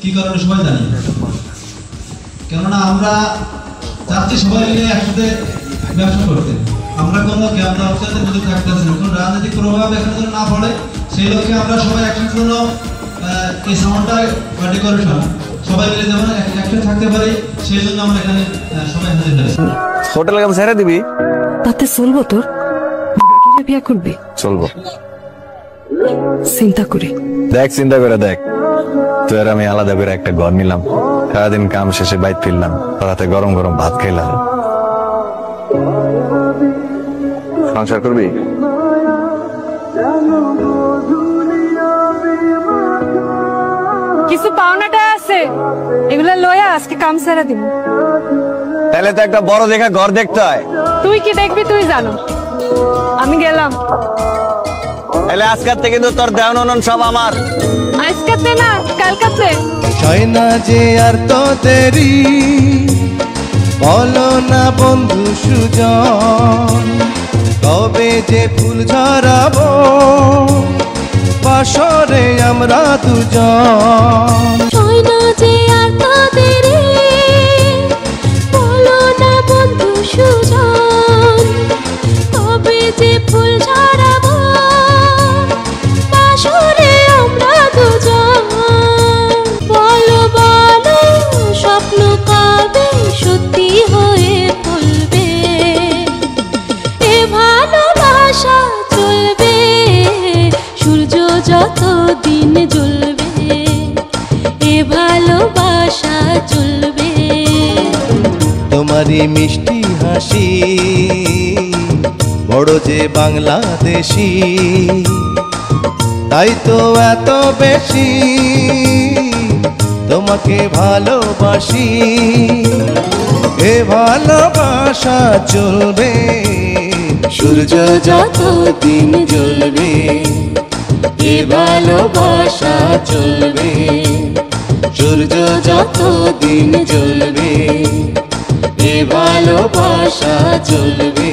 কি কারণে সবাই জানি, কেননা আমরা চাচ্ছি সবাই মিলে একসাথে ব্যবসা করতে। আমরা কোনো জ্ঞান ব্যবসাদের মধ্যে থাকতেছি না, কোনো রাজনৈতিক প্রভাব এখানে যেন না পড়ে, সেই লক্ষ্যে আমরা সবাই একসাথে যেন এই সাউন্ডটা বা ডেকোরেশন সবাই মিলে যেমন একসাথে থাকতে পারি, সেই জন্য আমরা এখানে সবাই হাজির হয়েছি। হোটেল কাম ছেড়ে দিবি? তাতে চলবো তোর? বিয়া করবি? চলবো। চিন্তা করি দেখ, চিন্তা করে দেখ, তুই আর আমি আলাদা করে একটা ঘর নিলাম, সারাদিন কাম শেষে বাইট ফিরলাম, রাতে গরম গরম ভাত খাইলাম। সংসার করবি? কিছু পাওনাটা আছে, এগুলা লয়া আজকে কাম ছেড়ে দিব। তাহলে তো একটা বড় দেখা ঘর দেখতে হয়। তুই কি দেখবি তুই জানো, আমি গেলাম। তাহলে আজকের থেকে কিন্তু তোর দেওয়ান সব আমার। আজকাতে না, কালকাতে। হয় না যে আর তো দেরি, বলো না বন্ধু সুজন, কবে যে ফুল ঝরাবো বাসরে আমরা দুজন। হয় না যে আর তো দেরি, বলো না বন্ধু সুজন, কবে যে ফুল ঝরাবো বাসরে আমরা দুজন। বলো বলো স্বপ্ন কবে সত্যি হয়ে ফুলবে, এ ভালোবাসা চলবে সূর্য যত দিন জ্বলবে, এ ভালোবাসা চলবে। তোমারই মিষ্টি হাসি বড় যে বাংলাদেশি, তাই তো এত বেশি তোমাকে ভালোবাসি, এ ভালোবাসা চলবে সূর্য যত দিন জ্বলবে, এ ভালোবাসা চলবে সূর্য যত দিন জ্বলবে, এ ভালোবাসা চলবে।